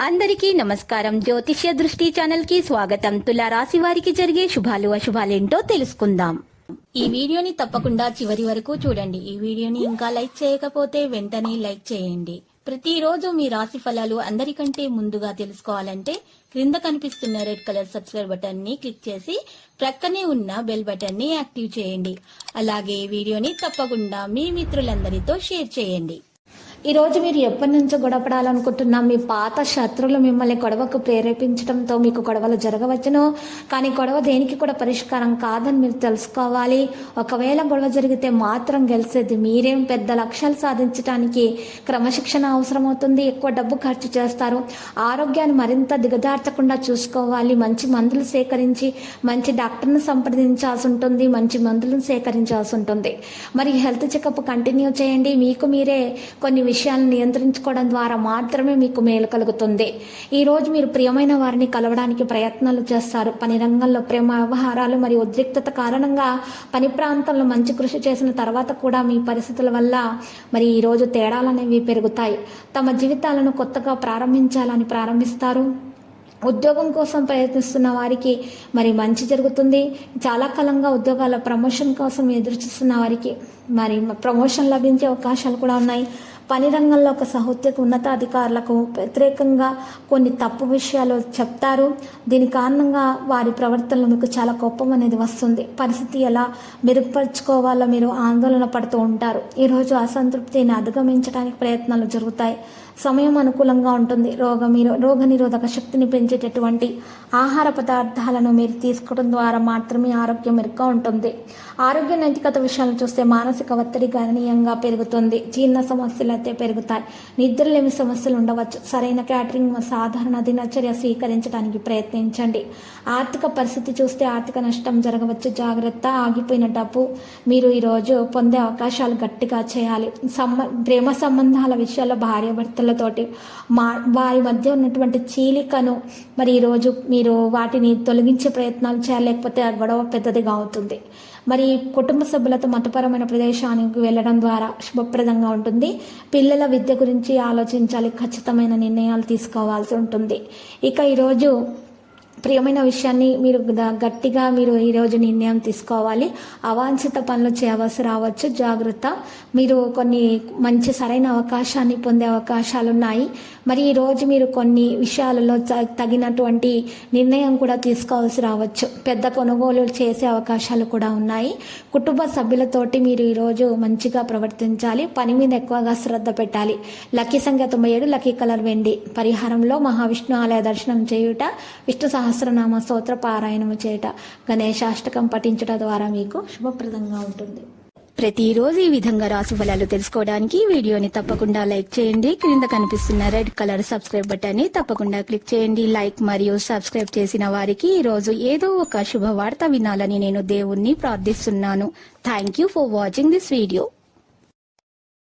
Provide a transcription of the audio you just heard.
అందరికీ నమస్కారం. జ్యోతిష్య దృష్టి ఛానల్ కి స్వాగతం. తులా రాశి వారికి జరిగే శుభాలు అశుభాలేంటో తెలుసుకుందాం. ఈ వీడియోని తప్పకుండా చివరి వరకు చూడండి. ఈ వీడియోని ఇంకా లైక్ చేయకపోతే వెంటనే లైక్ చేయండి. ప్రతిరోజు మీ రాశి ఫలాలు అందరికంటే ముందుగా తెలుసుకోవాలంటే క్రింద కనిపిస్తున్న రెడ్ కలర్ సబ్స్క్రైబ్ బటన్ ని క్లిక్ చేసి ప్రక్కనే ఉన్న బెల్ బటన్ ని యాక్టివ్ చేయండి. అలాగే వీడియోని తప్పకుండా మీ మిత్రులందరితో షేర్ చేయండి. ఈ రోజు మీరు ఎప్పటి నుంచో గొడవడాలనుకుంటున్నా మీ పాత శత్రువులు మిమ్మల్ని గొడవకు ప్రేరేపించడంతో మీకు గొడవలు జరగవచ్చును. కానీ గొడవ దేనికి కూడా పరిష్కారం కాదని మీరు తెలుసుకోవాలి. ఒకవేళ గొడవ జరిగితే మాత్రం గెలిచేది మీరేం. పెద్ద లక్ష్యాలు సాధించడానికి క్రమశిక్షణ అవసరమవుతుంది. ఎక్కువ డబ్బు ఖర్చు చేస్తారు. ఆరోగ్యాన్ని మరింత దిగజార్చకుండా చూసుకోవాలి. మంచి మందులు సేకరించి మంచి డాక్టర్ని సంప్రదించాల్సి ఉంటుంది. మంచి మందులను సేకరించాల్సి ఉంటుంది. మరి హెల్త్ చెకప్ కంటిన్యూ చేయండి. మీకు మీరే కొన్ని విషయాలను నియంత్రించుకోవడం ద్వారా మాత్రమే మీకు మేలు కలుగుతుంది. ఈ రోజు మీరు ప్రియమైన వారిని కలవడానికి ప్రయత్నాలు చేస్తారు. పని రంగంలో ప్రేమ వ్యవహారాలు మరియు ఉద్రిక్తత కారణంగా పని ప్రాంతంలో మంచి కృషి చేసిన తర్వాత కూడా మీ పరిస్థితుల వల్ల మరి ఈ రోజు తేడాలనేవి పెరుగుతాయి. తమ జీవితాలను కొత్తగా ప్రారంభిస్తారు. ఉద్యోగం కోసం ప్రయత్నిస్తున్న వారికి మరి మంచి జరుగుతుంది. చాలా కాలంగా ఉద్యోగాల ప్రమోషన్ కోసం ఎదురు చూస్తున్న వారికి మరి ప్రమోషన్ లభించే అవకాశాలు కూడా ఉన్నాయి. పని రంగంలో ఒక సహోద్యోగ ఉన్నతాధికారులకు వ్యతిరేకంగా కొన్ని తప్పు విషయాలు చెప్తారు. దీని కారణంగా వారి ప్రవర్తనలో మీకు చాలా కోపం అనేది వస్తుంది. పరిస్థితి ఎలా మెరుగుపరుచుకోవాలో మీరు ఆందోళన పడుతూ ఉంటారు. ఈరోజు అసంతృప్తిని అధిగమించడానికి ప్రయత్నాలు జరుగుతాయి. సమయం అనుకూలంగా ఉంటుంది. రోగ నిరోధక శక్తిని పెంచేటటువంటి ఆహార పదార్థాలను మీరు తీసుకోవడం ద్వారా మాత్రమే ఆరోగ్యం మెరుగ్గా ఉంటుంది. ఆరోగ్య నైతికత విషయాలను చూస్తే మానసిక ఒత్తిడి గణనీయంగా పెరుగుతుంది. జీర్ణ సమస్యలు అయితే పెరుగుతాయి. నిద్రలేమి సమస్యలు ఉండవచ్చు. సరైన క్యాటరింగ్ సాధారణ దినచర్య స్వీకరించడానికి ప్రయత్నించండి. ఆర్థిక పరిస్థితి చూస్తే ఆర్థిక నష్టం జరగవచ్చు. జాగ్రత్త. ఆగిపోయిన డబ్బు మీరు ఈరోజు పొందే అవకాశాలు గట్టిగా చేయాలి. ప్రేమ సంబంధాల విషయాల్లో భార్యాభర్తలతోటి వారి మధ్య ఉన్నటువంటి చీలికను మరి ఈరోజు మీరు వాటిని తొలగించే ప్రయత్నాలు చేయాలి. లేకపోతే ఆ గొడవ పెద్దదిగా అవుతుంది. మరి కుటుంబ సభ్యులతో మతపరమైన ప్రదేశానికి వెళ్ళడం ద్వారా శుభప్రదంగా ఉంటుంది. పిల్లల విద్య గురించి ఆలోచించాలి. ఖచ్చితమైన నిర్ణయాలు తీసుకోవాల్సి ఉంటుంది. ఇక ఈరోజు ప్రియమైన విషయాన్ని మీరు గట్టిగా ఈరోజు నిర్ణయం తీసుకోవాలి. అవాంఛిత పనులు చేయవలసి రావచ్చు. జాగ్రత్త. మీరు కొన్ని మంచి సరైన అవకాశాన్ని పొందే అవకాశాలు ఉన్నాయి. మరి ఈరోజు మీరు కొన్ని విషయాలలో తగినటువంటి నిర్ణయం కూడా తీసుకోవాల్సి రావచ్చు. పెద్ద కొనుగోలు చేసే అవకాశాలు కూడా ఉన్నాయి. కుటుంబ సభ్యులతోటి మీరు ఈరోజు మంచిగా ప్రవర్తించాలి. పని మీద ఎక్కువగా శ్రద్ధ పెట్టాలి. లక్కీ సంఖ్య 97, లక్కీ కలర్ వెండి. పరిహారంలో మహావిష్ణు ఆలయ దర్శనం చేయుట, విష్ణు సహస్రనామ స్తోత్ర పారాయణము చేయుట, గణేశాష్టకం పఠించుట ద్వారా మీకు శుభప్రదంగా ఉంటుంది. ప్రతిరోజు ఈ విధంగా రాశి ఫలాలు తెలుసుకోవడానికి వీడియోని తప్పకుండా లైక్ చేయండి. క్రింద కనిపిస్తున్న రెడ్ కలర్ సబ్స్క్రైబ్ బటన్ ని తప్పకుండా క్లిక్ చేయండి. లైక్ మరియు సబ్స్క్రైబ్ చేసిన వారికి ఈ రోజు ఏదో ఒక శుభవార్త వినాలని నేను దేవుణ్ణి ప్రార్థిస్తున్నాను. Thank you for watching this video.